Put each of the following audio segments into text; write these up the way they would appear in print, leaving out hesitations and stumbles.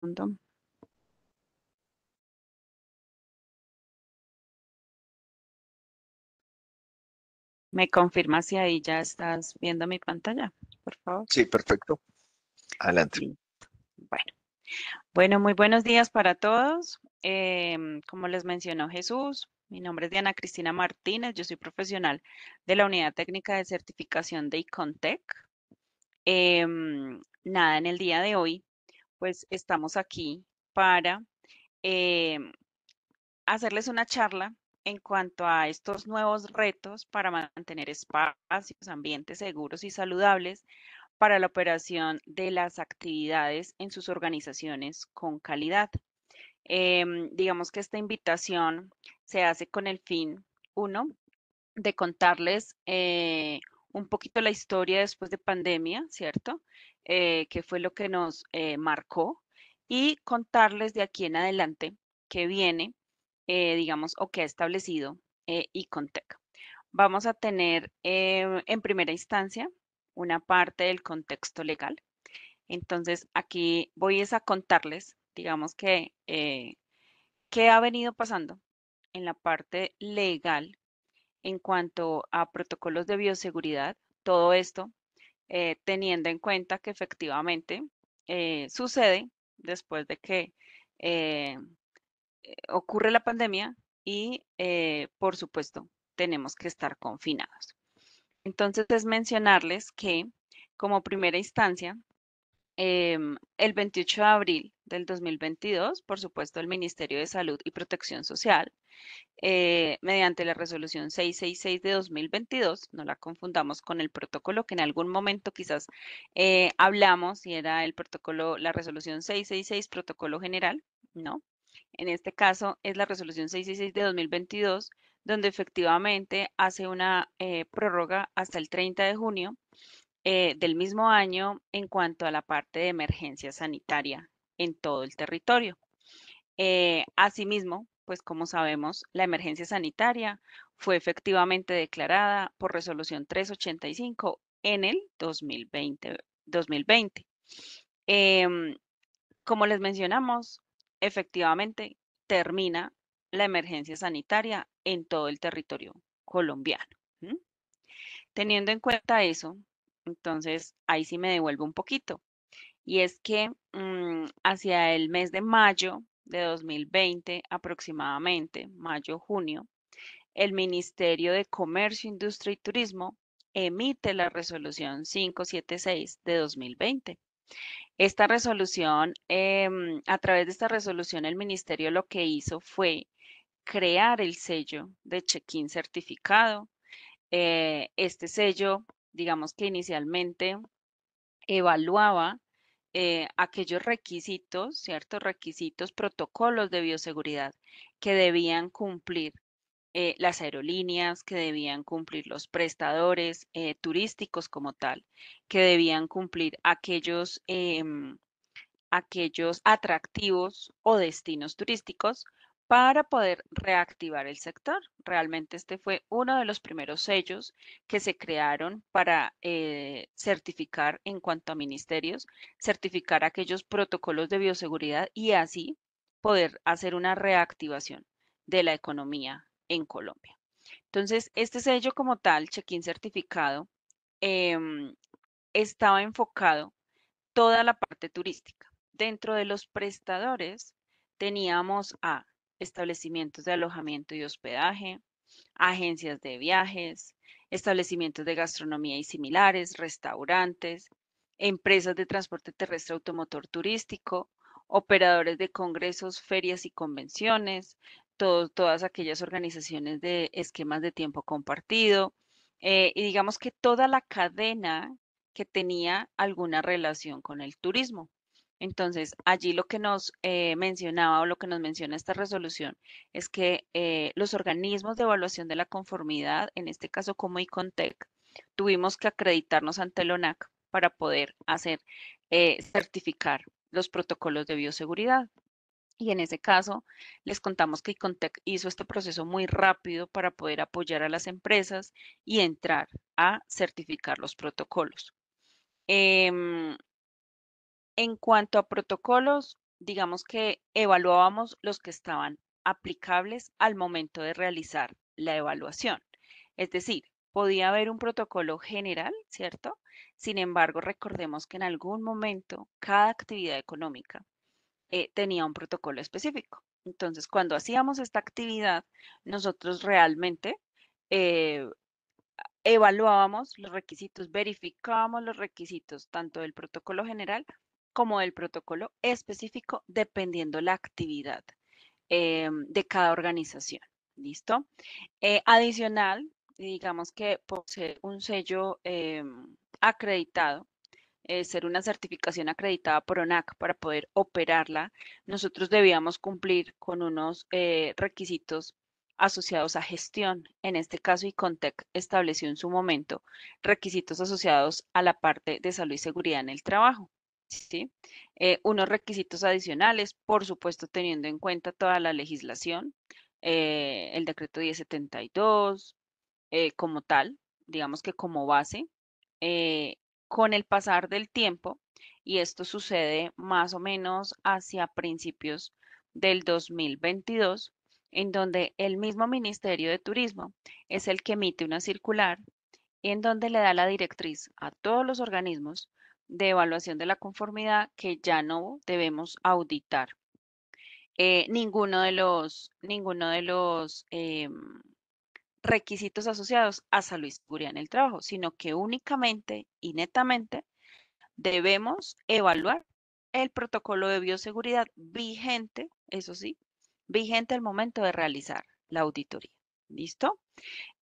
Segundo. ¿Me confirma si ahí ya estás viendo mi pantalla, por favor? Sí, perfecto. Adelante. Listo. Bueno, bueno, muy buenos días para todos. Como les mencionó Jesús, mi nombre es Diana Cristina Martínez, yo soy profesional de la Unidad Técnica de Certificación de Icontec. Nada, en el día de hoy, pues estamos aquí para em, hacerles una charla en cuanto a estos nuevos retos para mantener espacios, ambientes seguros y saludables para la operación de las actividades en sus organizaciones con calidad. Digamos que esta invitación se hace con el fin, uno, de contarles un poquito la historia después de pandemia, ¿cierto? ¿Qué fue lo que nos marcó? Y contarles de aquí en adelante qué viene, digamos, o qué ha establecido Icontec. Vamos a tener en primera instancia una parte del contexto legal. Entonces, aquí voy es a contarles, digamos que, qué ha venido pasando en la parte legal en cuanto a protocolos de bioseguridad. Todo esto teniendo en cuenta que efectivamente sucede después de que eh, ocurre la pandemia y, por supuesto, tenemos que estar confinados. Entonces, es mencionarles que como primera instancia, el 28 de abril del 2022, por supuesto, el Ministerio de Salud y Protección Social, mediante la resolución 666 de 2022, no la confundamos con el protocolo que en algún momento quizás hablamos y era el protocolo, la resolución 666, protocolo general, ¿no? En este caso es la resolución 666 de 2022, donde efectivamente hace una prórroga hasta el 30 de junio del mismo año en cuanto a la parte de emergencia sanitaria en todo el territorio. Asimismo, pues como sabemos, la emergencia sanitaria fue efectivamente declarada por resolución 385 en el 2020. Em, Como les mencionamos, efectivamente termina la emergencia sanitaria en todo el territorio colombiano. ¿M? Teniendo en cuenta eso, entonces ahí sí me devuelvo un poquito. Y es que hacia el mes de mayo de 2020, aproximadamente, mayo-junio, el Ministerio de Comercio, Industria y Turismo emite la resolución 576 de 2020. Esta resolución, a través de esta resolución, el ministerio lo que hizo fue crear el sello de check-in certificado. Este sello, digamos que inicialmente evaluaba aquellos requisitos, ciertos requisitos, protocolos de bioseguridad que debían cumplir las aerolíneas, que debían cumplir los prestadores turísticos como tal, que debían cumplir aquellos atractivos o destinos turísticos para poder reactivar el sector. Realmente este fue uno de los primeros sellos que se crearon para certificar en cuanto a ministerios, certificar aquellos protocolos de bioseguridad y así poder hacer una reactivación de la economía en Colombia. Entonces, este sello como tal, check-in certificado, em, estaba enfocado toda la parte turística. Dentro de los prestadores teníamos a establecimientos de alojamiento y hospedaje, agencias de viajes, establecimientos de gastronomía y similares, restaurantes, empresas de transporte terrestre automotor turístico, operadores de congresos, ferias y convenciones, todas aquellas organizaciones de esquemas de tiempo compartido, y digamos que toda la cadena que tenía alguna relación con el turismo. Entonces, allí lo que nos mencionaba o lo que nos menciona esta resolución es que los organismos de evaluación de la conformidad, en este caso como Icontec, tuvimos que acreditarnos ante el ONAC para poder hacer certificar los protocolos de bioseguridad. Y en ese caso, les contamos que Icontec hizo este proceso muy rápido para poder apoyar a las empresas y entrar a certificar los protocolos. Em, en cuanto a protocolos, digamos que evaluábamos los que estaban aplicables al momento de realizar la evaluación. Es decir, podía haber un protocolo general, ¿cierto? Sin embargo, recordemos que en algún momento cada actividad económica tenía un protocolo específico. Entonces, cuando hacíamos esta actividad, nosotros realmente eh, evaluábamos los requisitos, verificábamos los requisitos tanto del protocolo general como del protocolo específico, dependiendo la actividad de cada organización. ¿Listo? Adicional, digamos que por ser un sello acreditado, ser una certificación acreditada por ONAC para poder operarla, nosotros debíamos cumplir con unos requisitos asociados a gestión. En este caso, Icontec estableció en su momento requisitos asociados a la parte de salud y seguridad en el trabajo. ¿Sí? Unos requisitos adicionales, por supuesto, teniendo en cuenta toda la legislación, el decreto 1072, como tal, digamos que como base, eh, con el pasar del tiempo, y esto sucede más o menos hacia principios del 2022, en donde el mismo Ministerio de Turismo es el que emite una circular en donde le da la directriz a todos los organismos de evaluación de la conformidad que ya no debemos auditar ninguno de los requisitos asociados a salud y seguridad en el trabajo, sino que únicamente y netamente debemos evaluar el protocolo de bioseguridad vigente, eso sí, vigente al momento de realizar la auditoría. ¿Listo?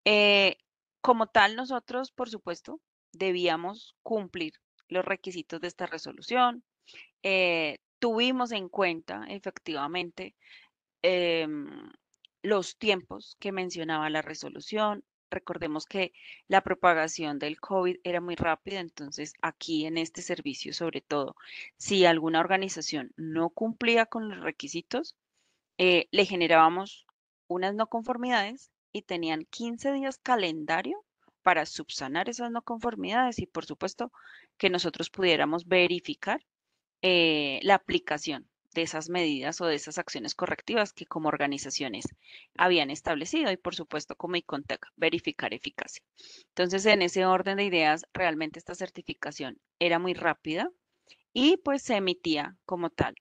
Eh, Como tal, nosotros, por supuesto, debíamos cumplir los requisitos de esta resolución. Tuvimos en cuenta, efectivamente, em, los tiempos que mencionaba la resolución. Recordemos que la propagación del COVID era muy rápida, entonces aquí en este servicio, sobre todo, si alguna organización no cumplía con los requisitos, le generábamos unas no conformidades y tenían 15 días calendario para subsanar esas no conformidades y, por supuesto, que nosotros pudiéramos verificar la aplicación de esas medidas o de esas acciones correctivas que como organizaciones habían establecido y por supuesto como Icontec verificar eficacia. Entonces, en ese orden de ideas, realmente esta certificación era muy rápida y pues se emitía como tal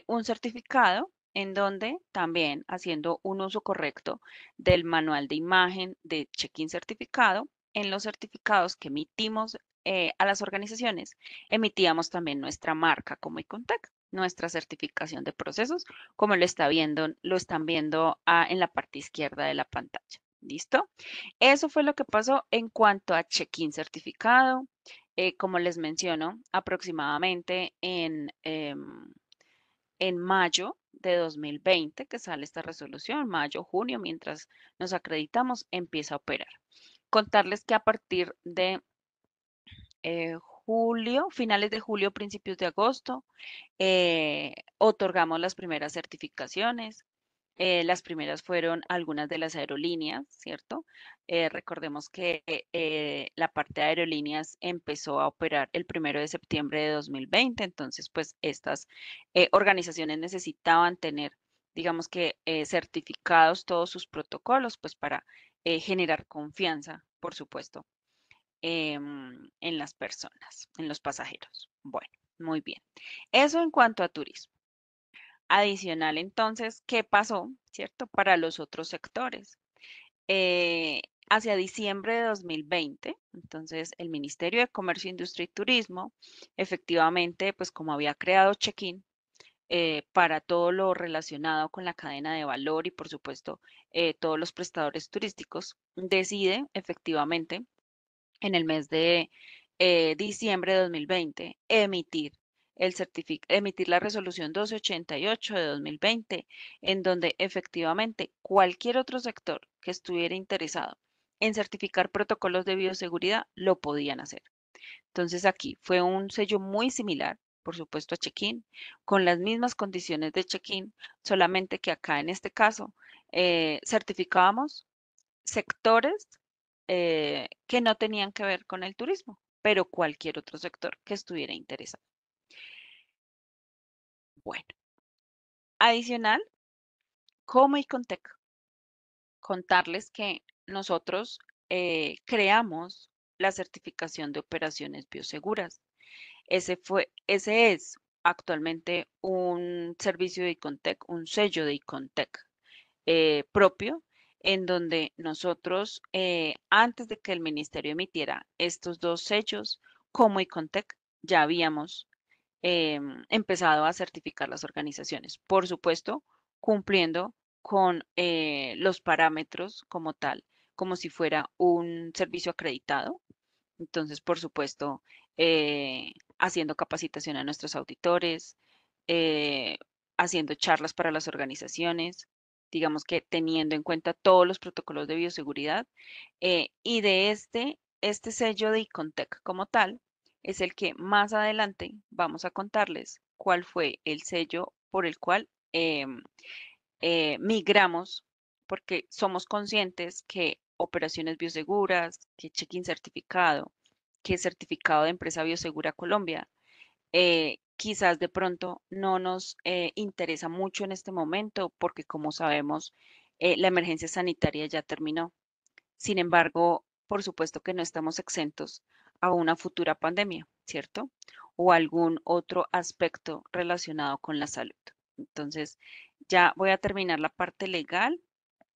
un certificado en donde también haciendo un uso correcto del manual de imagen de check-in certificado, en los certificados que emitimos a las organizaciones, emitíamos también nuestra marca como Icontec, nuestra certificación de procesos, como lo están viendo en la parte izquierda de la pantalla. ¿Listo? Eso fue lo que pasó en cuanto a check-in certificado. Como les menciono, aproximadamente en mayo de 2020, que sale esta resolución, mayo, junio, mientras nos acreditamos, empieza a operar. Contarles que a partir de julio, finales de julio, principios de agosto, otorgamos las primeras certificaciones. Las primeras fueron algunas de las aerolíneas, ¿cierto? Recordemos que la parte de aerolíneas empezó a operar el 1 de septiembre de 2020, entonces pues estas organizaciones necesitaban tener, digamos que certificados todos sus protocolos, pues para generar confianza, por supuesto, en las personas, en los pasajeros. Bueno, muy bien. Eso en cuanto a turismo. Adicional, entonces, ¿qué pasó, cierto? Para los otros sectores. Hacia diciembre de 2020, entonces, el Ministerio de Comercio, Industria y Turismo, efectivamente, pues como había creado Check-in para todo lo relacionado con la cadena de valor y, por supuesto, todos los prestadores turísticos, decide efectivamente en el mes de diciembre de 2020 emitir la resolución 1288 de 2020, en donde efectivamente cualquier otro sector que estuviera interesado en certificar protocolos de bioseguridad lo podían hacer. Entonces aquí fue un sello muy similar, por supuesto, a check-in, con las mismas condiciones de check-in, solamente que acá en este caso certificábamos sectores que no tenían que ver con el turismo, pero cualquier otro sector que estuviera interesado. Bueno, Adicional, como Icontec, contarles que nosotros creamos la certificación de operaciones bioseguras. Ese es actualmente un servicio de Icontec, un sello de Icontec propio, en donde nosotros, antes de que el ministerio emitiera estos dos sellos, como Icontec, ya habíamos empezado a certificar las organizaciones. Por supuesto, cumpliendo con los parámetros como tal, como si fuera un servicio acreditado. Entonces, por supuesto, haciendo capacitación a nuestros auditores, eh, haciendo charlas para las organizaciones, digamos que teniendo en cuenta todos los protocolos de bioseguridad. Y de este sello de Icontec como tal, es el que más adelante vamos a contarles cuál fue el sello por el cual migramos, porque somos conscientes que operaciones bioseguras, que check-in certificado, que certificado de empresa biosegura Colombia, quizás de pronto no nos interesa mucho en este momento, porque como sabemos, la emergencia sanitaria ya terminó. Sin embargo, por supuesto que no estamos exentos a una futura pandemia, ¿cierto? O algún otro aspecto relacionado con la salud. Entonces, ya voy a terminar la parte legal,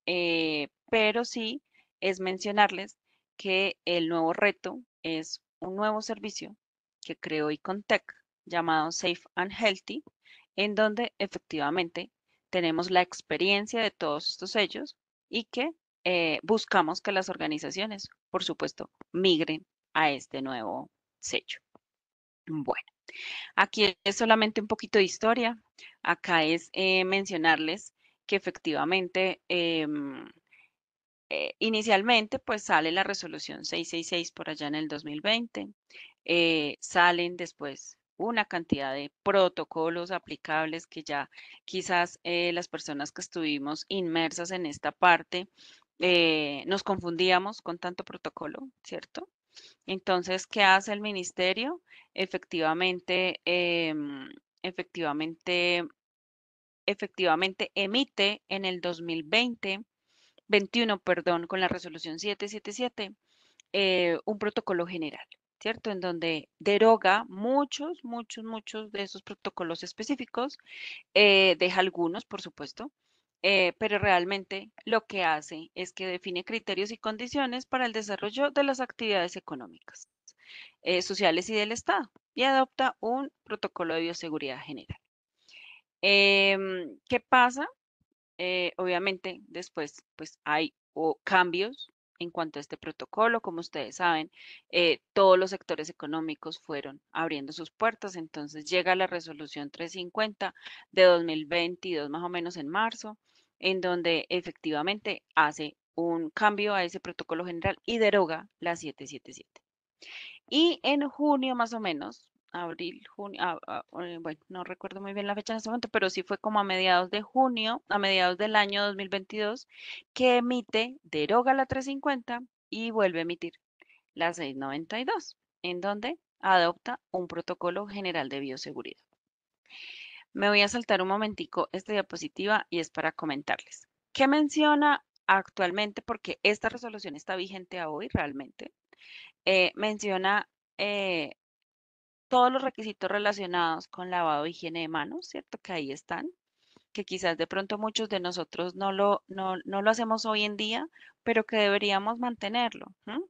pero sí es mencionarles que el nuevo reto es un nuevo servicio que creó Icontec llamado Safe and Healthy, en donde efectivamente tenemos la experiencia de todos estos sellos y que buscamos que las organizaciones, por supuesto, migren a este nuevo sello. Bueno, aquí es solamente un poquito de historia. Acá es mencionarles que efectivamente inicialmente pues sale la resolución 666 por allá en el 2020. Salen después una cantidad de protocolos aplicables que ya quizás las personas que estuvimos inmersas en esta parte nos confundíamos con tanto protocolo, ¿cierto? Entonces, ¿qué hace el ministerio? Efectivamente, efectivamente, efectivamente emite en el 2020, 21, perdón, con la resolución 777, un protocolo general, ¿cierto? En donde deroga muchos de esos protocolos específicos, deja algunos, por supuesto, pero realmente lo que hace es que define criterios y condiciones para el desarrollo de las actividades económicas, sociales y del Estado y adopta un protocolo de bioseguridad general. ¿Qué pasa? Obviamente, después, pues hay cambios en cuanto a este protocolo. Como ustedes saben, todos los sectores económicos fueron abriendo sus puertas. Entonces llega la resolución 350 de 2022, más o menos en marzo, en donde efectivamente hace un cambio a ese protocolo general y deroga la 777. Y en junio más o menos, abril, junio, bueno, no recuerdo muy bien la fecha en este momento, pero sí fue como a mediados de junio, a mediados del año 2022, que emite, deroga la 350 y vuelve a emitir la 692, en donde adopta un protocolo general de bioseguridad. Me voy a saltar un momentico esta diapositiva y es para comentarles. ¿Qué menciona actualmente? Porque esta resolución está vigente a hoy realmente. Menciona eh, todos los requisitos relacionados con lavado e higiene de manos, ¿cierto? Que ahí están, que quizás de pronto muchos de nosotros no lo hacemos hoy en día, pero que deberíamos mantenerlo. ¿M?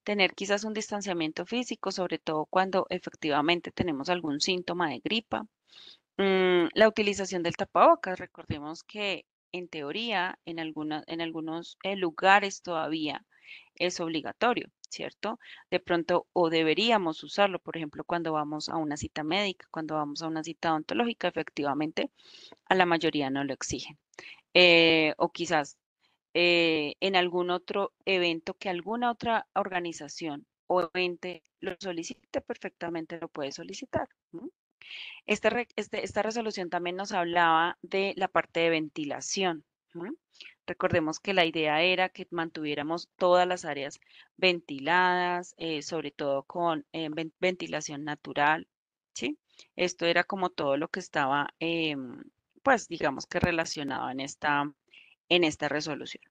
Tener quizás un distanciamiento físico, sobre todo cuando efectivamente tenemos algún síntoma de gripa. La utilización del tapabocas, recordemos que en teoría en algunos lugares todavía es obligatorio, ¿cierto? De pronto, o deberíamos usarlo, por ejemplo, cuando vamos a una cita médica, cuando vamos a una cita odontológica, efectivamente, a la mayoría no lo exigen. O quizás en algún otro evento que alguna otra organización o ente lo solicite, perfectamente lo puede solicitar. ¿M? Esta resolución también nos hablaba de la parte de ventilación. ¿M? Recordemos que la idea era que mantuviéramos todas las áreas ventiladas, sobre todo con ventilación natural, ¿sí? Esto era como todo lo que estaba pues digamos que relacionado en esta resolución.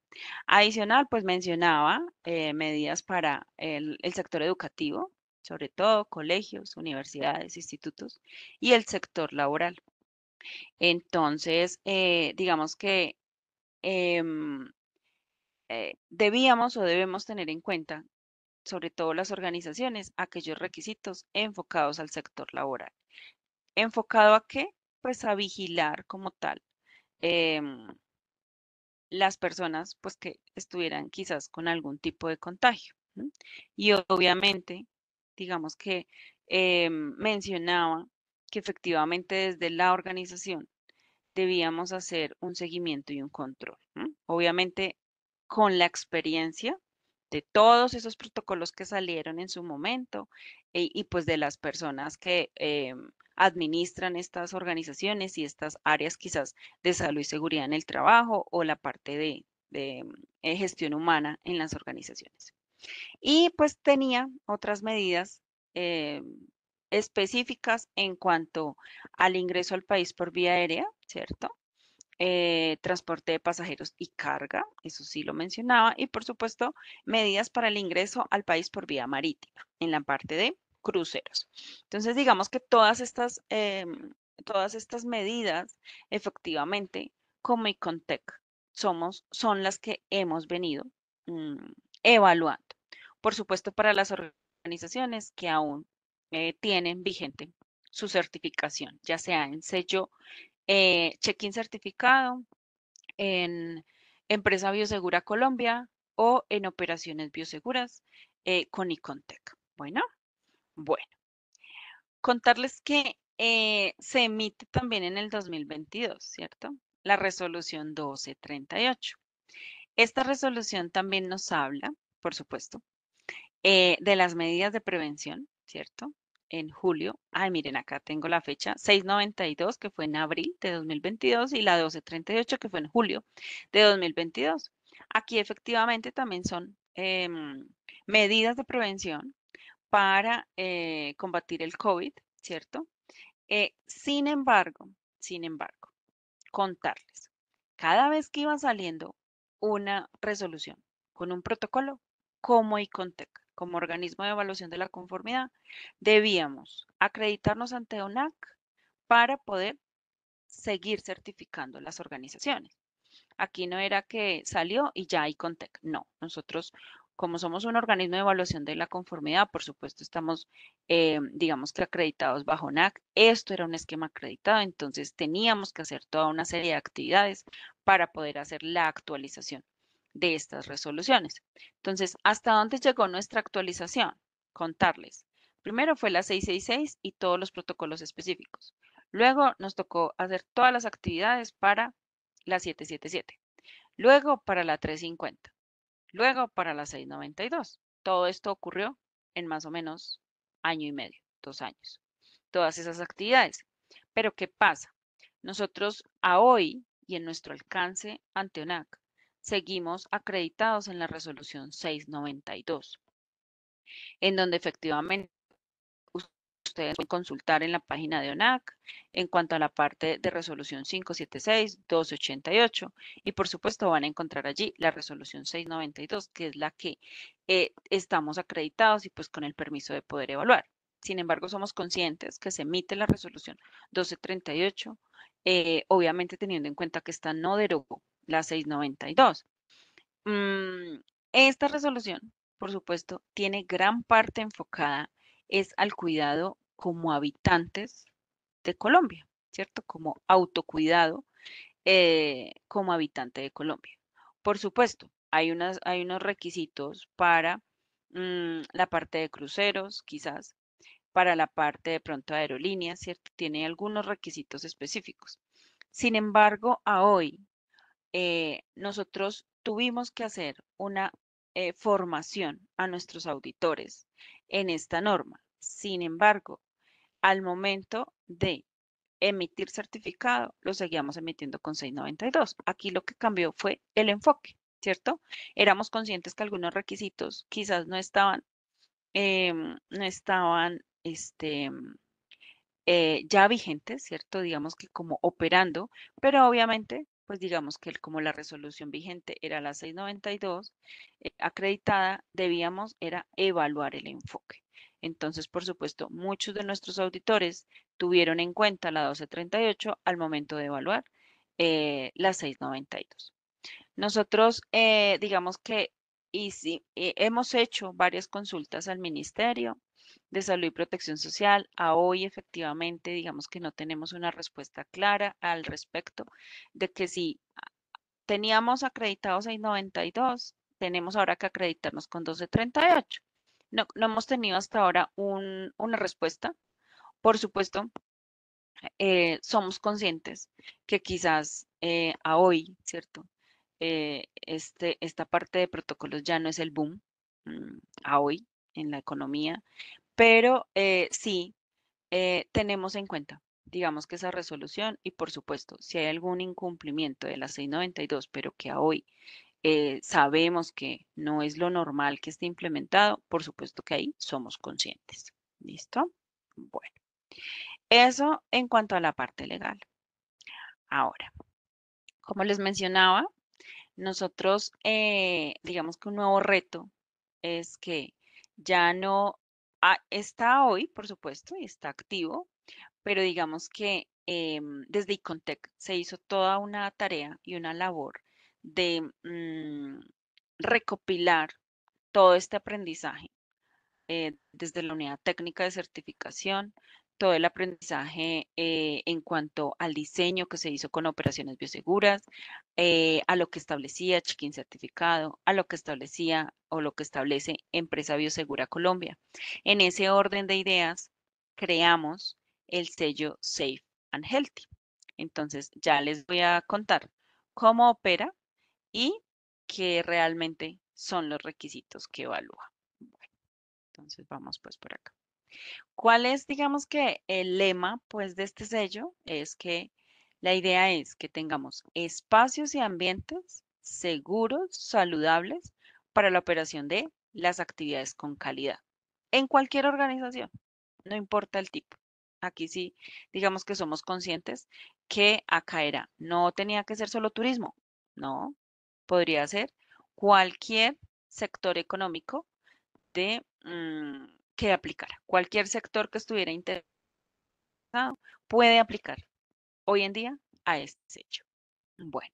Adicional, pues mencionaba medidas para el sector educativo, sobre todo colegios, universidades, institutos y el sector laboral. Entonces, digamos que em, debíamos o debemos tener en cuenta, sobre todo las organizaciones, aquellos requisitos enfocados al sector laboral. ¿Enfocado a qué? Pues a vigilar como tal em, las personas pues que estuvieran quizás con algún tipo de contagio. ¿No? Y obviamente, digamos que mencionaba que efectivamente desde la organización debíamos hacer un seguimiento y un control. ¿No? Obviamente con la experiencia de todos esos protocolos que salieron en su momento y pues de las personas que administran estas organizaciones y estas áreas quizás de salud y seguridad en el trabajo o la parte de gestión humana en las organizaciones. Y pues tenía otras medidas eh, específicas en cuanto al ingreso al país por vía aérea, ¿cierto? Transporte de pasajeros y carga, eso sí lo mencionaba, y por supuesto medidas para el ingreso al país por vía marítima, en la parte de cruceros. Entonces, digamos que todas estas medidas, efectivamente, como Icontec, son las que hemos venido mm, evaluando. Por supuesto, para las organizaciones que aún tienen vigente su certificación, ya sea en sello check-in certificado, en Empresa Biosegura Colombia o en Operaciones Bioseguras con Icontec. Bueno, contarles que se emite también en el 2022, ¿cierto? La resolución 1238. Esta resolución también nos habla, por supuesto, de las medidas de prevención, ¿cierto? En julio, ay, miren, acá tengo la fecha, 692, que fue en abril de 2022, y la 1238, que fue en julio de 2022. Aquí efectivamente también son medidas de prevención para combatir el COVID, ¿cierto? Sin embargo, contarles, cada vez que iba saliendo una resolución con un protocolo, como ICONTEC, como organismo de evaluación de la conformidad, debíamos acreditarnos ante ONAC para poder seguir certificando las organizaciones. Aquí no era que salió y ya hay Contec. No, nosotros, como somos un organismo de evaluación de la conformidad, por supuesto, estamos, digamos que acreditados bajo NAC. Esto era un esquema acreditado, entonces teníamos que hacer toda una serie de actividades para poder hacer la actualización de estas resoluciones. Entonces, ¿hasta dónde llegó nuestra actualización? Contarles. Primero fue la 666 y todos los protocolos específicos. Luego nos tocó hacer todas las actividades para la 777, luego para la 350, luego para la 692. Todo esto ocurrió en más o menos año y medio, 2 años. Todas esas actividades. Pero ¿qué pasa? Nosotros a hoy y en nuestro alcance ante ONAC seguimos acreditados en la resolución 692, en donde efectivamente ustedes pueden consultar en la página de ONAC en cuanto a la parte de resolución 576, 1288 y por supuesto van a encontrar allí la resolución 692, que es la que estamos acreditados y pues con el permiso de poder evaluar. Sin embargo, somos conscientes que se emite la resolución 1238, obviamente teniendo en cuenta que esta no derogó la 692. Esta resolución, por supuesto, tiene gran parte enfocada es al cuidado como habitantes de Colombia, ¿cierto? Como autocuidado como habitante de Colombia. Por supuesto, hay unos requisitos para la parte de cruceros, quizás, para la parte de pronto de aerolíneas, ¿cierto? Tiene algunos requisitos específicos. Sin embargo, a hoy nosotros tuvimos que hacer una formación a nuestros auditores en esta norma. Sin embargo, al momento de emitir certificado, lo seguíamos emitiendo con 692. Aquí lo que cambió fue el enfoque, ¿cierto? Éramos conscientes que algunos requisitos quizás no estaban, no estaban ya vigentes, ¿cierto? Digamos que como operando, pero obviamente, pues digamos que como la resolución vigente era la 692 acreditada, debíamos era evaluar el enfoque. Entonces, por supuesto, muchos de nuestros auditores tuvieron en cuenta la 1238 al momento de evaluar la 692. Nosotros, digamos que hemos hecho varias consultas al Ministerio de Salud y Protección Social. A hoy, efectivamente, digamos que no tenemos una respuesta clara al respecto de que si teníamos acreditados 692, tenemos ahora que acreditarnos con 1238. No, no hemos tenido hasta ahora una respuesta. Por supuesto, somos conscientes que quizás a hoy, ¿cierto? Esta parte de protocolos ya no es el boom a hoy en la economía, pero sí tenemos en cuenta, digamos que esa resolución y por supuesto, si hay algún incumplimiento de la 692, pero que a hoy sabemos que no es lo normal que esté implementado, por supuesto que ahí somos conscientes. ¿Listo? Bueno, eso en cuanto a la parte legal. Ahora, como les mencionaba, nosotros, digamos que un nuevo reto es que ya no está hoy, por supuesto, y está activo, pero digamos que desde Icontec se hizo toda una tarea y una labor de recopilar todo este aprendizaje desde la unidad técnica de certificación, todo el aprendizaje en cuanto al diseño que se hizo con operaciones bioseguras, a lo que establecía Chiquín Certificado, a lo que establecía o lo que establece Empresa Biosegura Colombia. En ese orden de ideas, creamos el sello Safe and Healthy. Entonces, ya les voy a contar cómo opera y qué realmente son los requisitos que evalúa. Entonces vamos pues por acá. ¿Cuál es, digamos que el lema pues de este sello? Es que la idea es que tengamos espacios y ambientes seguros, saludables para la operación de las actividades con calidad en cualquier organización, no importa el tipo. Aquí sí, digamos que somos conscientes que acá era, no tenía que ser solo turismo, no, podría ser cualquier sector económico de que aplicara. Cualquier sector que estuviera interesado puede aplicar hoy en día a este hecho. Bueno,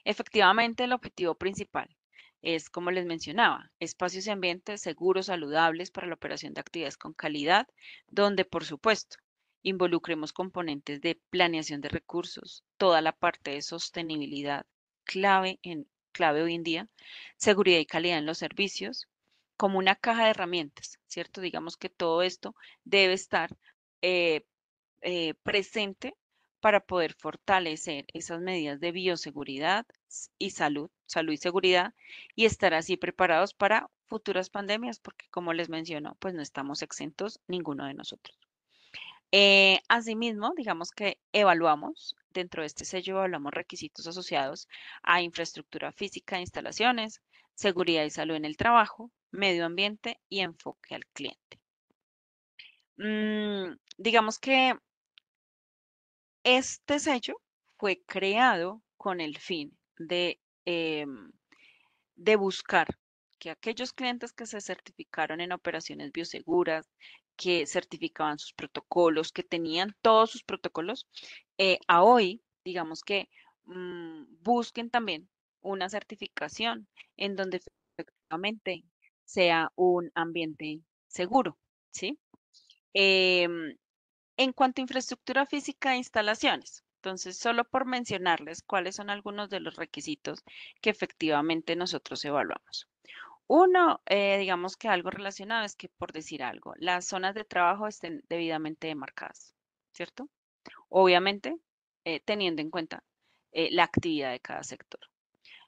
efectivamente el objetivo principal es, como les mencionaba, espacios y ambientes seguros, saludables para la operación de actividades con calidad, donde por supuesto involucremos componentes de planeación de recursos, toda la parte de sostenibilidad clave hoy en día, seguridad y calidad en los servicios, como una caja de herramientas, ¿cierto? Digamos que todo esto debe estar eh, presente para poder fortalecer esas medidas de bioseguridad y salud y seguridad, y estar así preparados para futuras pandemias, porque como les menciono, pues no estamos exentos ninguno de nosotros. Asimismo, digamos que evaluamos, dentro de este sello evaluamos requisitos asociados a infraestructura física de instalaciones, seguridad y salud en el trabajo, medio ambiente y enfoque al cliente. Digamos que este sello fue creado con el fin em, de buscar que aquellos clientes que se certificaron en operaciones bioseguras, que certificaban sus protocolos, que tenían todos sus protocolos, a hoy, digamos que busquen también una certificación en donde efectivamente sea un ambiente seguro, ¿sí? Em, en cuanto a infraestructura física de instalaciones, entonces, solo por mencionarles cuáles son algunos de los requisitos que efectivamente nosotros evaluamos. Uno, digamos que algo relacionado es que, por decir algo, las zonas de trabajo estén debidamente demarcadas, ¿cierto? Obviamente, teniendo en cuenta la actividad de cada sector.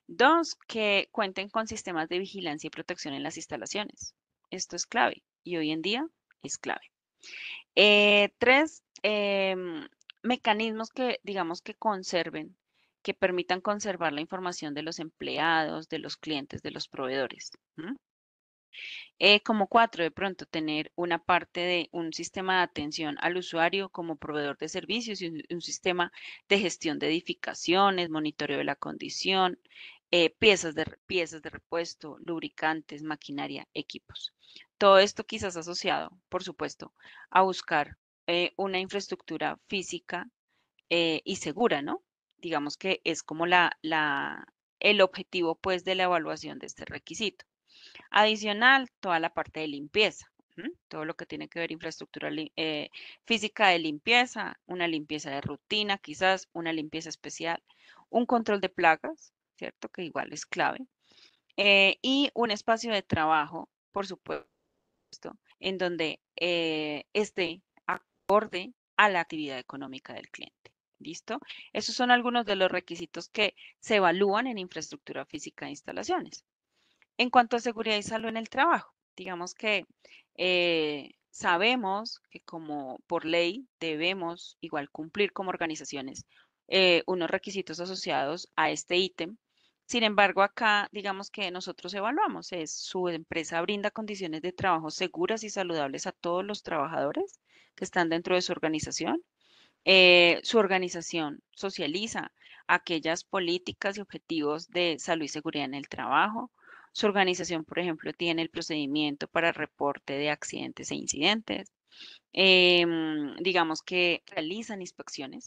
Dos, que cuenten con sistemas de vigilancia y protección en las instalaciones. Esto es clave y hoy en día es clave. Tres, mecanismos que, digamos, que conserven, que permitan conservar la información de los empleados, de los clientes, de los proveedores. ¿M? Como cuatro, de pronto tener una parte de un sistema de atención al usuario como proveedor de servicios y un sistema de gestión de edificaciones, monitoreo de la condición, piezas de repuesto, lubricantes, maquinaria, equipos. Todo esto quizás asociado, por supuesto, a buscar una infraestructura física y segura, ¿no? Digamos que es como el objetivo pues de la evaluación de este requisito. Adicional, toda la parte de limpieza, todo lo que tiene que ver infraestructura física de limpieza, una limpieza de rutina, quizás una limpieza especial, un control de plagas, ¿cierto? Que igual es clave, y un espacio de trabajo, por supuesto, en donde esté acorde a la actividad económica del cliente. ¿Listo? Esos son algunos de los requisitos que se evalúan en infraestructura física de instalaciones. En cuanto a seguridad y salud en el trabajo, digamos que sabemos que como por ley debemos igual cumplir como organizaciones unos requisitos asociados a este ítem. Sin embargo, acá digamos que nosotros evaluamos, es su empresa brinda condiciones de trabajo seguras y saludables a todos los trabajadores que están dentro de su organización. Su organización socializa aquellas políticas y objetivos de salud y seguridad en el trabajo. Su organización, por ejemplo, tiene el procedimiento para reporte de accidentes e incidentes. Digamos que realizan inspecciones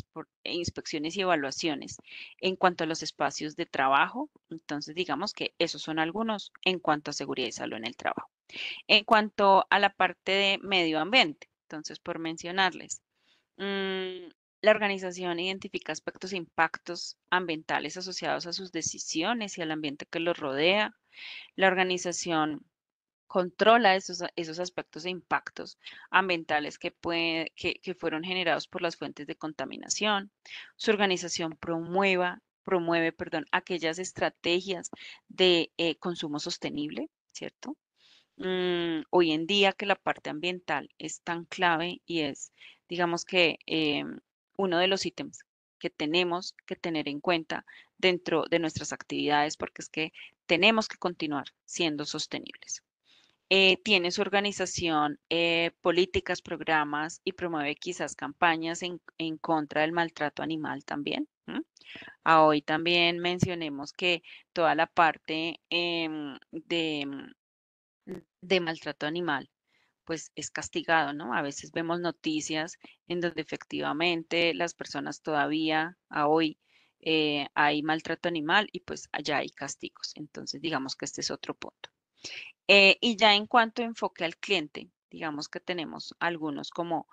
y evaluaciones en cuanto a los espacios de trabajo. Entonces, digamos que esos son algunos en cuanto a seguridad y salud en el trabajo. En cuanto a la parte de medio ambiente, entonces, por mencionarles, Mm, la organización identifica aspectos e impactos ambientales asociados a sus decisiones y al ambiente que los rodea. La organización controla esos aspectos e impactos ambientales que fueron generados por las fuentes de contaminación. Su organización promueve, perdón, aquellas estrategias de consumo sostenible, ¿cierto? Hoy en día que la parte ambiental es tan clave y es, digamos que uno de los ítems que tenemos que tener en cuenta dentro de nuestras actividades, porque es que tenemos que continuar siendo sostenibles. Tiene su organización políticas, programas y promueve quizás campañas en contra del maltrato animal también. Hoy también mencionemos que toda la parte de maltrato animal, pues es castigado, ¿no? A veces vemos noticias en donde efectivamente las personas todavía a hoy hay maltrato animal y pues allá hay castigos. Entonces, digamos que este es otro punto. Y ya en cuanto a enfoque al cliente, digamos que tenemos algunos como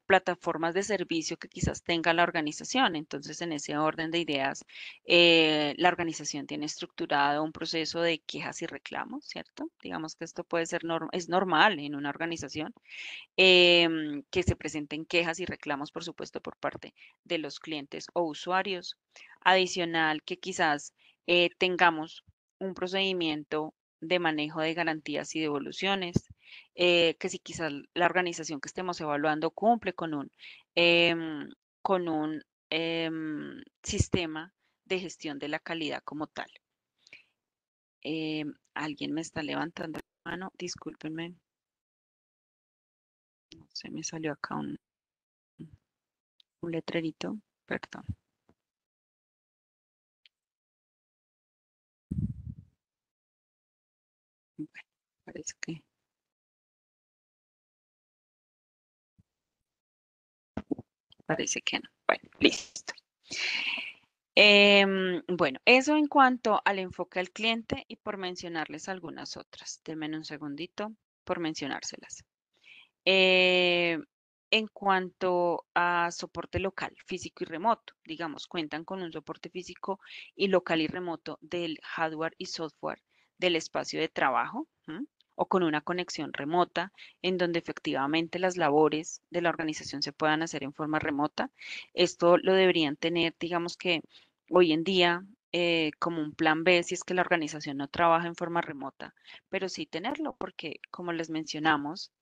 plataformas de servicio que quizás tenga la organización. Entonces, en ese orden de ideas, la organización tiene estructurado un proceso de quejas y reclamos, ¿cierto? Digamos que esto puede ser es normal en una organización que se presenten quejas y reclamos, por supuesto, por parte de los clientes o usuarios. Adicional, que quizás tengamos un procedimiento de manejo de garantías y devoluciones, que si quizás la organización que estemos evaluando cumple em, con un sistema de gestión de la calidad como tal. Alguien me está levantando la mano, discúlpenme, se me salió acá un letrerito, perdón. Bueno, parece que no. Bueno, listo. Bueno, eso en cuanto al enfoque al cliente y por mencionarles algunas otras. Denme un segundito por mencionárselas. Eh, en cuanto a soporte local, físico y remoto, digamos, cuentan con un soporte físico y local y remoto del hardware y software del espacio de trabajo, o con una conexión remota en donde efectivamente las labores de la organización se puedan hacer en forma remota. Esto lo deberían tener, digamos que hoy en día, como un plan B si es que la organización no trabaja en forma remota, pero sí tenerlo porque, como les mencionamos,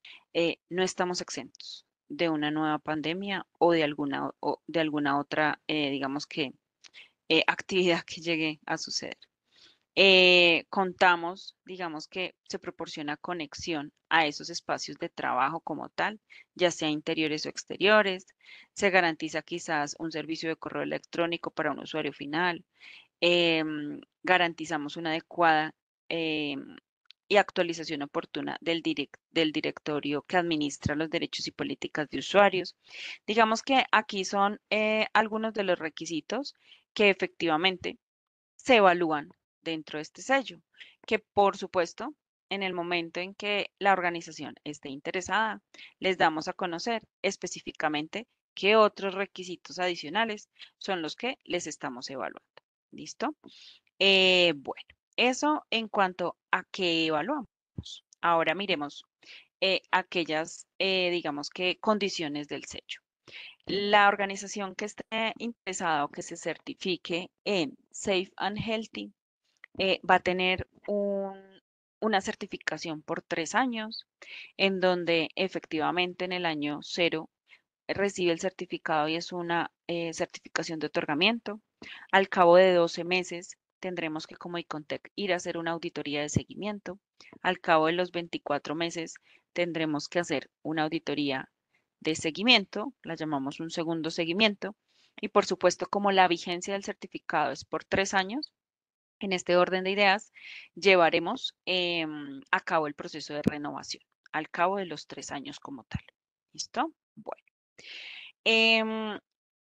no estamos exentos de una nueva pandemia o de alguna otra, digamos que, actividad que llegue a suceder. Contamos, digamos que se proporciona conexión a esos espacios de trabajo como tal, ya sea interiores o exteriores. Se garantiza quizás un servicio de correo electrónico para un usuario final. Garantizamos una adecuada y actualización oportuna del directorio que administra los derechos y políticas de usuarios. Digamos que aquí son algunos de los requisitos que efectivamente se evalúan dentro de este sello, que por supuesto, en el momento en que la organización esté interesada, les damos a conocer específicamente qué otros requisitos adicionales son los que les estamos evaluando. ¿Listo? Bueno, eso en cuanto a qué evaluamos. Ahora miremos aquellas, digamos que, condiciones del sello. La organización que esté interesada o que se certifique en Safe and Healthy va a tener una certificación por 3 años, en donde efectivamente en el año cero recibe el certificado y es una certificación de otorgamiento. Al cabo de 12 meses tendremos que como Icontec ir a hacer una auditoría de seguimiento. Al cabo de los 24 meses tendremos que hacer una auditoría de seguimiento, la llamamos un segundo seguimiento. Y por supuesto, como la vigencia del certificado es por 3 años, en este orden de ideas, llevaremos a cabo el proceso de renovación al cabo de los 3 años como tal. ¿Listo? Bueno. Em,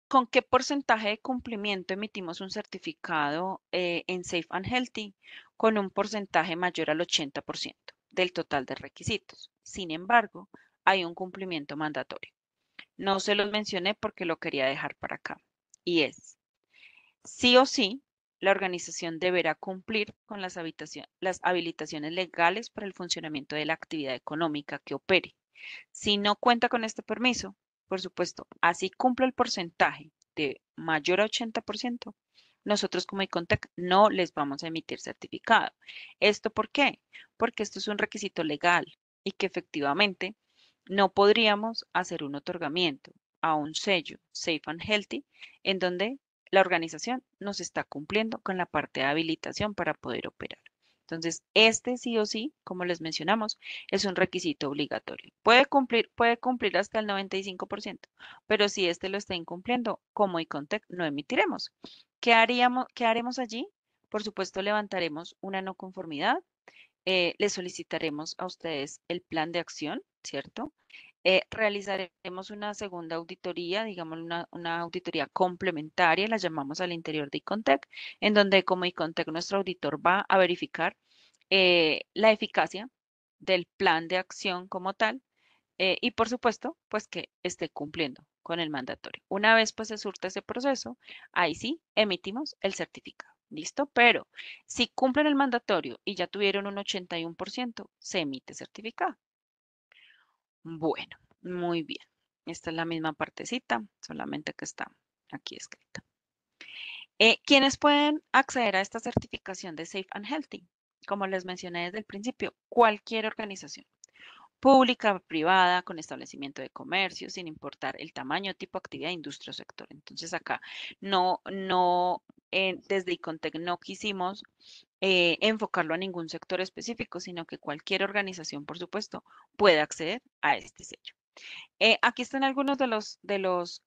¿Con qué porcentaje de cumplimiento emitimos un certificado en Safe and Healthy? Con un porcentaje mayor al 80% del total de requisitos. Sin embargo, hay un cumplimiento mandatorio. No se los mencioné porque lo quería dejar para acá. Y es, sí o sí, la organización deberá cumplir con las habilitaciones legales para el funcionamiento de la actividad económica que opere. Si no cuenta con este permiso, por supuesto, así cumple el porcentaje de mayor a 80%, nosotros como Icontec no les vamos a emitir certificado. ¿Esto por qué? Porque esto es un requisito legal y que efectivamente no podríamos hacer un otorgamiento a un sello Safe and Healthy en donde la organización nos está cumpliendo con la parte de habilitación para poder operar. Entonces, este sí o sí, como les mencionamos, es un requisito obligatorio. Puede cumplir hasta el 95%, pero si este lo está incumpliendo, como Icontec, no emitiremos. ¿Qué haremos allí? Por supuesto, levantaremos una no conformidad, les solicitaremos a ustedes el plan de acción, ¿cierto? Realizaremos una segunda auditoría, digamos una auditoría complementaria, la llamamos al interior de Icontec, en donde como Icontec nuestro auditor va a verificar la eficacia del plan de acción como tal y por supuesto, pues que esté cumpliendo con el mandatorio. Una vez pues se surta ese proceso, ahí sí emitimos el certificado. ¿Listo? Pero si cumplen el mandatorio y ya tuvieron un 81%, se emite certificado. Bueno, muy bien. Esta es la misma partecita, solamente que está aquí escrita. ¿Quiénes pueden acceder a esta certificación de Safe and Healthy? Como les mencioné desde el principio, cualquier organización pública, privada, con establecimiento de comercio, sin importar el tamaño, tipo, actividad, industria o sector. Entonces acá desde Icontec no quisimos enfocarlo a ningún sector específico, sino que cualquier organización, por supuesto, puede acceder a este sello. Aquí están algunos de los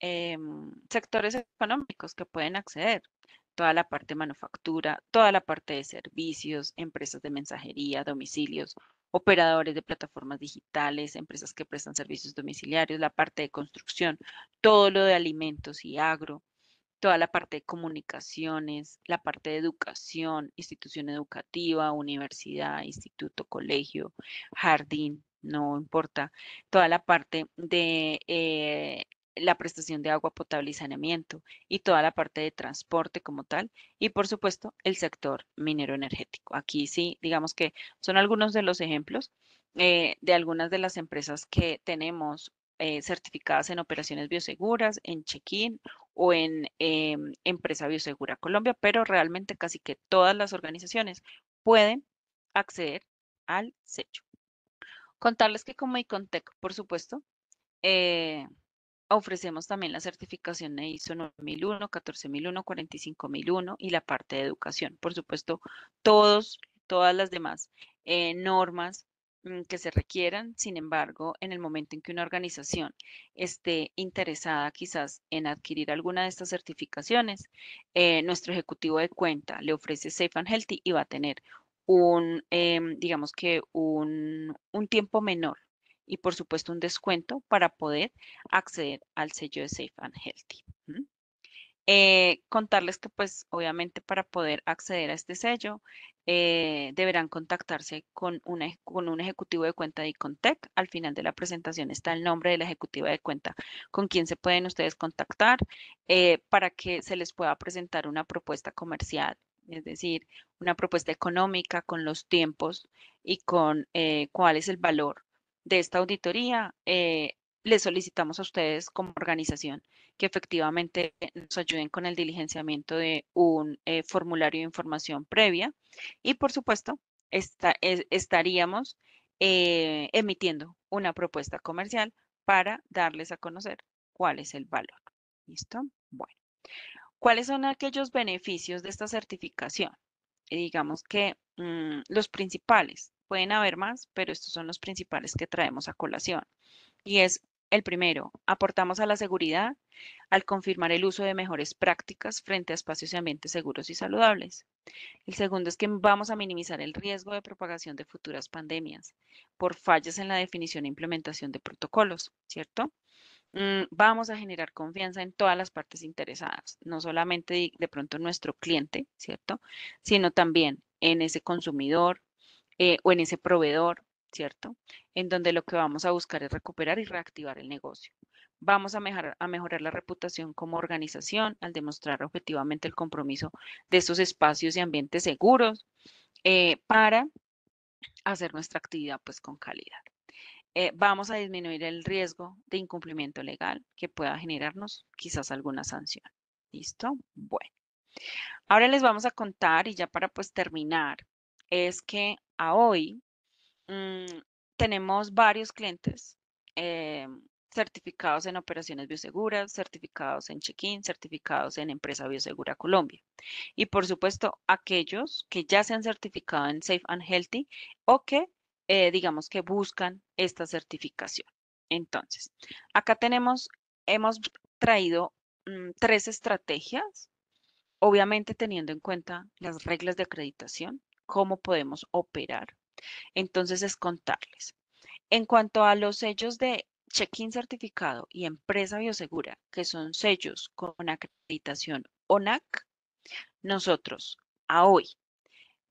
sectores económicos que pueden acceder. Toda la parte de manufactura, toda la parte de servicios, empresas de mensajería, domicilios, operadores de plataformas digitales, empresas que prestan servicios domiciliarios, la parte de construcción, todo lo de alimentos y agro, toda la parte de comunicaciones, la parte de educación, institución educativa, universidad, instituto, colegio, jardín, no importa, toda la parte de la prestación de agua potable y saneamiento y toda la parte de transporte como tal y por supuesto el sector minero energético. Aquí sí, digamos que son algunos de los ejemplos de algunas de las empresas que tenemos certificadas en operaciones bioseguras, en check-in o en Empresa Biosegura Colombia, pero realmente casi que todas las organizaciones pueden acceder al sello. Contarles que como Icontec, por supuesto, eh, Ofrecemos también la certificación de ISO 9001, 14001, 45001 y la parte de educación. Por supuesto, todas las demás normas que se requieran. Sin embargo, en el momento en que una organización esté interesada quizás en adquirir alguna de estas certificaciones, nuestro ejecutivo de cuenta le ofrece Safe and Healthy y va a tener digamos que un tiempo menor y por supuesto un descuento para poder acceder al sello de Safe and Healthy. ¿Mm? Contarles que pues obviamente para poder acceder a este sello deberán contactarse con un ejecutivo de cuenta de Icontec. Al final de la presentación está el nombre de la ejecutiva de cuenta con quien se pueden ustedes contactar para que se les pueda presentar una propuesta comercial, es decir, una propuesta económica con los tiempos y con cuál es el valor de esta auditoría. Les solicitamos a ustedes como organización que efectivamente nos ayuden con el diligenciamiento de un formulario de información previa y por supuesto estaríamos emitiendo una propuesta comercial para darles a conocer cuál es el valor. ¿Listo? Bueno, ¿cuáles son aquellos beneficios de esta certificación? Digamos que los principales, pueden haber más, pero estos son los principales que traemos a colación. Y es el primero, aportamos a la seguridad al confirmar el uso de mejores prácticas frente a espacios y ambientes seguros y saludables. El segundo es que vamos a minimizar el riesgo de propagación de futuras pandemias por fallas en la definición e implementación de protocolos, ¿cierto? Vamos a generar confianza en todas las partes interesadas, no solamente de pronto en nuestro cliente, ¿cierto? Sino también en ese consumidor o en ese proveedor, ¿cierto? En donde lo que vamos a buscar es recuperar y reactivar el negocio. Vamos a mejorar la reputación como organización al demostrar objetivamente el compromiso de estos espacios y ambientes seguros para hacer nuestra actividad pues con calidad. Vamos a disminuir el riesgo de incumplimiento legal que pueda generarnos quizás alguna sanción. ¿Listo? Bueno, ahora les vamos a contar y ya para pues terminar, es que a hoy mm, tenemos varios clientes eh, certificados en operaciones bioseguras, certificados en check-in, certificados en Empresa Biosegura Colombia. Y por supuesto, aquellos que ya se han certificado en Safe and Healthy o que digamos que buscan esta certificación. Entonces, acá hemos traído tres estrategias, obviamente teniendo en cuenta las reglas de acreditación, cómo podemos operar. Entonces, es contarles. En cuanto a los sellos de check-in certificado y empresa biosegura, que son sellos con acreditación ONAC, nosotros, a hoy,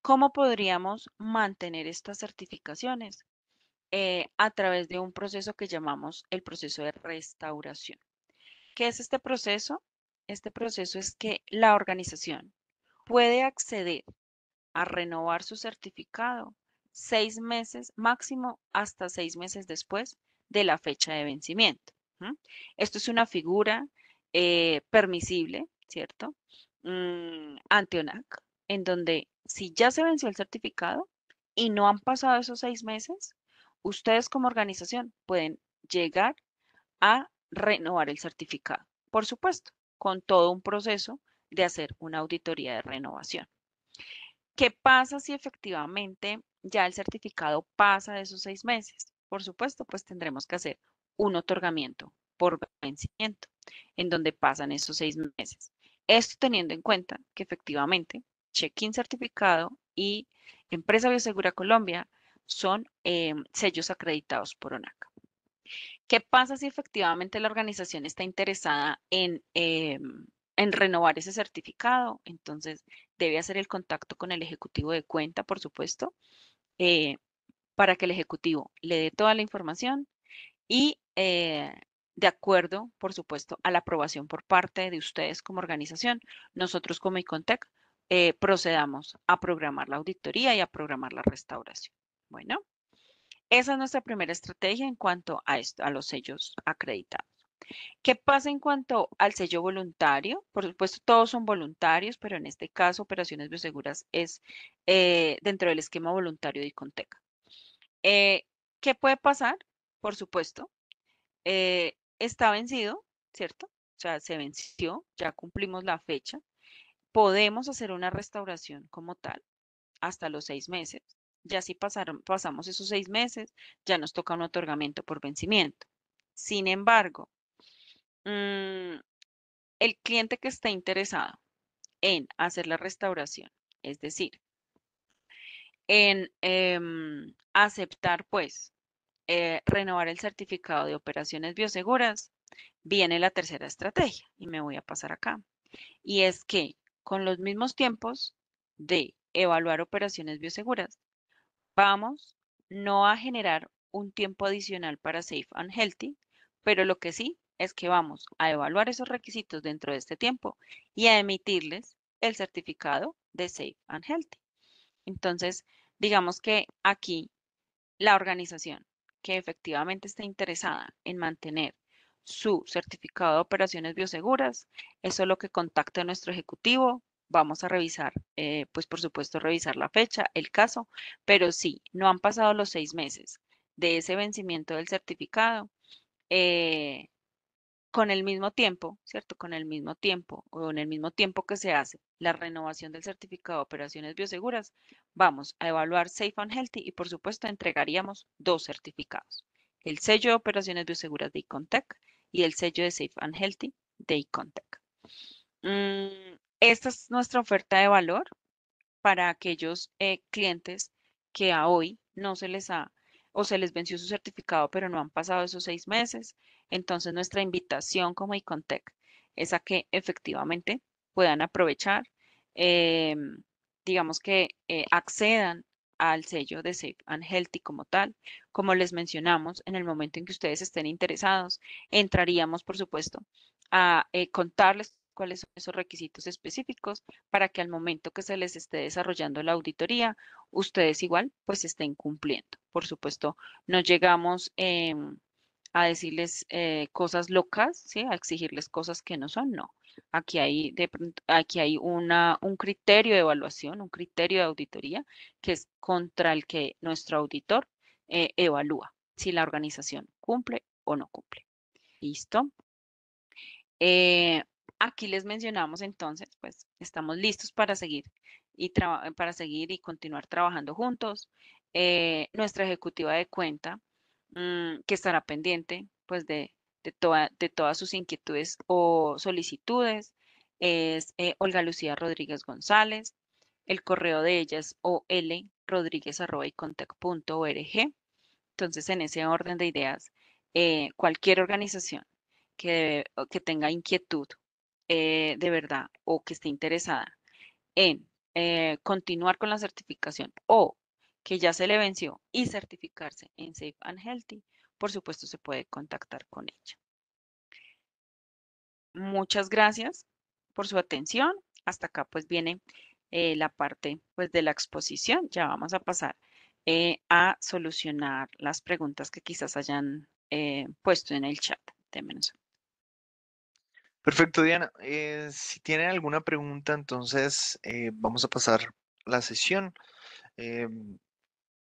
¿cómo podríamos mantener estas certificaciones? A través de un proceso que llamamos el proceso de restauración. ¿Qué es este proceso? Este proceso es que la organización puede acceder a renovar su certificado 6 meses, máximo hasta 6 meses después de la fecha de vencimiento. ¿Mm? Esto es una figura permisible, ¿cierto? Ante ONAC, en donde si ya se venció el certificado y no han pasado esos 6 meses, ustedes como organización pueden llegar a renovar el certificado. Por supuesto, con todo un proceso de hacer una auditoría de renovación. ¿Qué pasa si efectivamente ya el certificado pasa de esos 6 meses? Por supuesto, pues tendremos que hacer un otorgamiento por vencimiento, en donde pasan esos 6 meses. Esto teniendo en cuenta que efectivamente check-in certificado y Empresa Biosegura Colombia son sellos acreditados por ONACA. ¿Qué pasa si efectivamente la organización está interesada en renovar ese certificado? Entonces, debe hacer el contacto con el ejecutivo de cuenta, por supuesto, eh, para que el ejecutivo le dé toda la información y de acuerdo, por supuesto, a la aprobación por parte de ustedes como organización, nosotros como Icontec procedamos a programar la auditoría y a programar la restauración. Bueno. Esa es nuestra primera estrategia en cuanto a esto, a los sellos acreditados. ¿Qué pasa en cuanto al sello voluntario? Por supuesto, todos son voluntarios, pero en este caso, Operaciones Bioseguras es dentro del esquema voluntario de Iconteca. ¿Qué puede pasar? Por supuesto, está vencido, ¿cierto? O sea, se venció, ya cumplimos la fecha. Podemos hacer una restauración como tal hasta los 6 meses. Ya si pasamos esos 6 meses, ya nos toca un otorgamiento por vencimiento. Sin embargo, mm, el cliente que esté interesado en hacer la restauración, es decir, en aceptar, pues, renovar el certificado de operaciones bioseguras, viene la tercera estrategia y me voy a pasar acá. Y es que con los mismos tiempos de evaluar operaciones bioseguras, vamos no a generar un tiempo adicional para Safe and Healthy, pero lo que sí es que vamos a evaluar esos requisitos dentro de este tiempo y a emitirles el certificado de Safe and Healthy. Entonces, digamos que aquí la organización que efectivamente esté interesada en mantener su certificado de operaciones bioseguras, es solo que contacte a nuestro ejecutivo. Vamos a revisar, pues por supuesto, revisar la fecha, el caso, pero si no han pasado los 6 meses de ese vencimiento del certificado, eh, con el mismo tiempo, ¿cierto? Con el mismo tiempo o en el mismo tiempo que se hace la renovación del certificado de operaciones bioseguras, vamos a evaluar Safe and Healthy y por supuesto entregaríamos dos certificados, el sello de operaciones bioseguras de Icontec y el sello de Safe and Healthy de Icontec. Esta es nuestra oferta de valor para aquellos clientes que a hoy no se les ha o se les venció su certificado, pero no han pasado esos 6 meses. Entonces, nuestra invitación como Icontec es a que efectivamente puedan aprovechar, eh, digamos que accedan al sello de Safe and Healthy como tal. Como les mencionamos, en el momento en que ustedes estén interesados, entraríamos, por supuesto, a contarles cuáles son esos requisitos específicos para que al momento que se les esté desarrollando la auditoría, ustedes igual pues estén cumpliendo. Por supuesto, no llegamos a decirles cosas locas, ¿sí? A exigirles cosas que no son, no. Aquí hay un criterio de evaluación, un criterio de auditoría que es contra el que nuestro auditor evalúa si la organización cumple o no cumple. ¿Listo? Eh, Aquí les mencionamos entonces, pues estamos listos para seguir para seguir y continuar trabajando juntos. Nuestra ejecutiva de cuenta, que estará pendiente, pues de todas sus inquietudes o solicitudes, es Olga Lucía Rodríguez González. El correo de ella es olrodriguez@icontec.org. Entonces, en ese orden de ideas, cualquier organización que tenga inquietud de verdad o que esté interesada en continuar con la certificación o que ya se le venció y certificarse en Safe and Healthy, por supuesto se puede contactar con ella. Muchas gracias por su atención. Hasta acá pues viene la parte pues de la exposición. Ya vamos a pasar a solucionar las preguntas que quizás hayan puesto en el chat. Denme un segundo. Perfecto, Diana. Si tienen alguna pregunta, entonces vamos a pasar la sesión. Eh,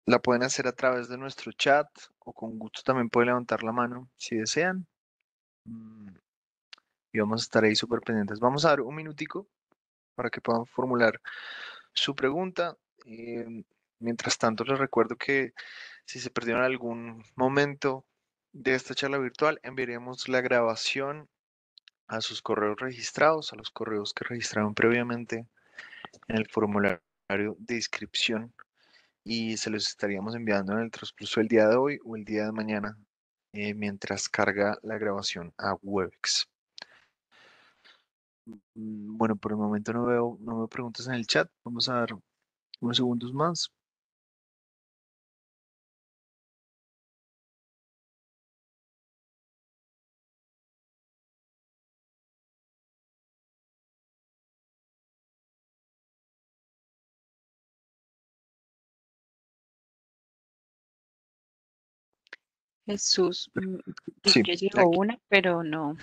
la pueden hacer a través de nuestro chat o con gusto también pueden levantar la mano si desean. Mm, Y vamos a estar ahí súper pendientes. Vamos a dar un minutico para que puedan formular su pregunta. Mientras tanto, les recuerdo que si se perdieron algún momento de esta charla virtual, enviaremos la grabación a sus correos registrados, a los correos que registraron previamente en el formulario de inscripción y se los estaríamos enviando en el transcurso del día de hoy o el día de mañana mientras carga la grabación a Webex. Bueno, por el momento no veo preguntas en el chat. Vamos a dar unos segundos más. Jesús, vi Sí, que llegó aquí. una, pero no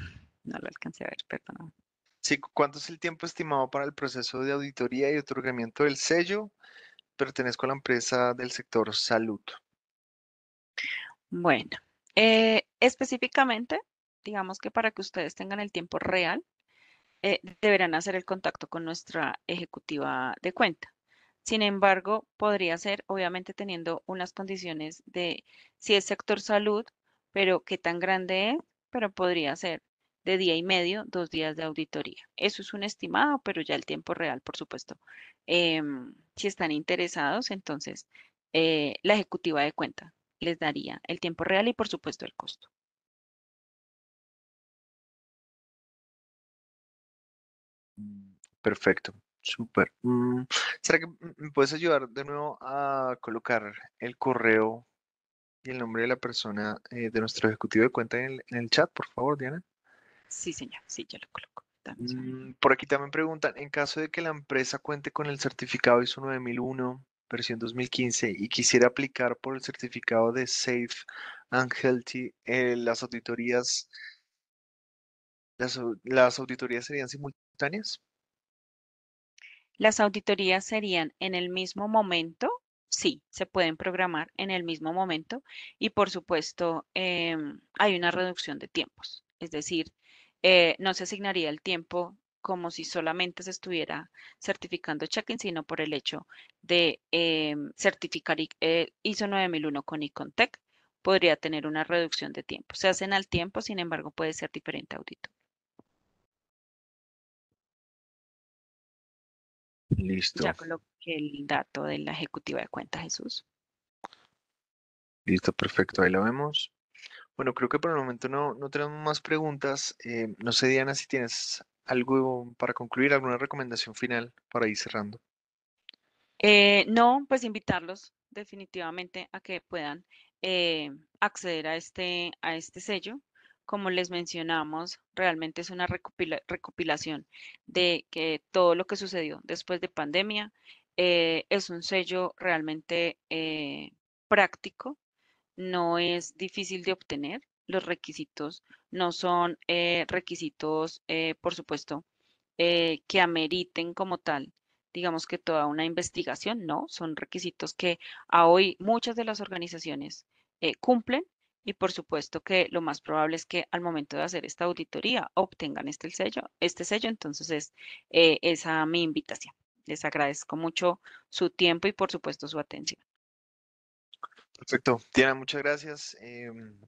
lo alcancé a ver, perdón. Sí, ¿cuánto es el tiempo estimado para el proceso de auditoría y otorgamiento del sello? Pertenezco a la empresa del sector salud. Bueno, específicamente. digamos que para que ustedes tengan el tiempo real, deberán hacer el contacto con nuestra ejecutiva de cuenta. Sin embargo, podría ser, obviamente, teniendo unas condiciones de si es sector salud, pero qué tan grande es, pero podría ser de día y medio, 2 días de auditoría. Eso es un estimado, pero ya el tiempo real, por supuesto. Si están interesados, entonces la ejecutiva de cuenta les daría el tiempo real y, por supuesto, el costo. Perfecto, súper. ¿Será que me puedes ayudar de nuevo a colocar el correo y el nombre de la persona de nuestro ejecutivo de cuenta en el chat, por favor, Diana? Sí, señor, sí, yo lo coloco. Dame un segundo. Por aquí también preguntan, en caso de que la empresa cuente con el certificado ISO 9001, versión 2015, y quisiera aplicar por el certificado de Safe and Healthy, las auditorías serían simultáneas. Las auditorías serían en el mismo momento, sí, se pueden programar en el mismo momento y por supuesto hay una reducción de tiempos, es decir, no se asignaría el tiempo como si solamente se estuviera certificando check-in, sino por el hecho de certificar ISO 9001 con Icontec, podría tener una reducción de tiempo. Se hacen al tiempo, sin embargo, puede ser diferente audito. Ya Listo, coloqué el dato de la ejecutiva de cuenta, Jesús. listo, perfecto, ahí lo vemos. Bueno, creo que por el momento no tenemos más preguntas. No sé, Diana, si tienes algo para concluir, alguna recomendación final para ir cerrando. No, pues invitarlos definitivamente a que puedan acceder a este sello. Como les mencionamos, realmente es una recopilación de que todo lo que sucedió después de pandemia es un sello realmente práctico, no es difícil de obtener. Los requisitos no son requisitos, por supuesto, que ameriten como tal, digamos que toda una investigación, no, son requisitos que a hoy muchas de las organizaciones cumplen y por supuesto que lo más probable es que al momento de hacer esta auditoría obtengan este sello, entonces es esa mi invitación. Les agradezco mucho su tiempo y por supuesto su atención. Perfecto. Diana, muchas gracias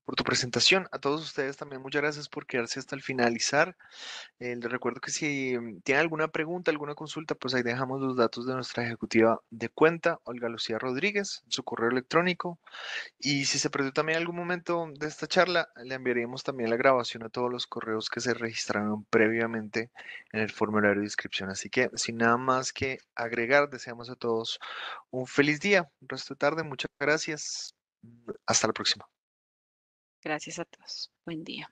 por tu presentación. A todos ustedes también muchas gracias por quedarse hasta el finalizar. Les recuerdo que si tienen alguna pregunta, alguna consulta, pues ahí dejamos los datos de nuestra ejecutiva de cuenta, Olga Lucía Rodríguez, su correo electrónico. Y si se perdió también algún momento de esta charla, le enviaremos también la grabación a todos los correos que se registraron previamente en el formulario de inscripción. Así que sin nada más que agregar, deseamos a todos un feliz día, un resto de tarde. Muchas gracias. Hasta la próxima. Gracias a todos. Buen día.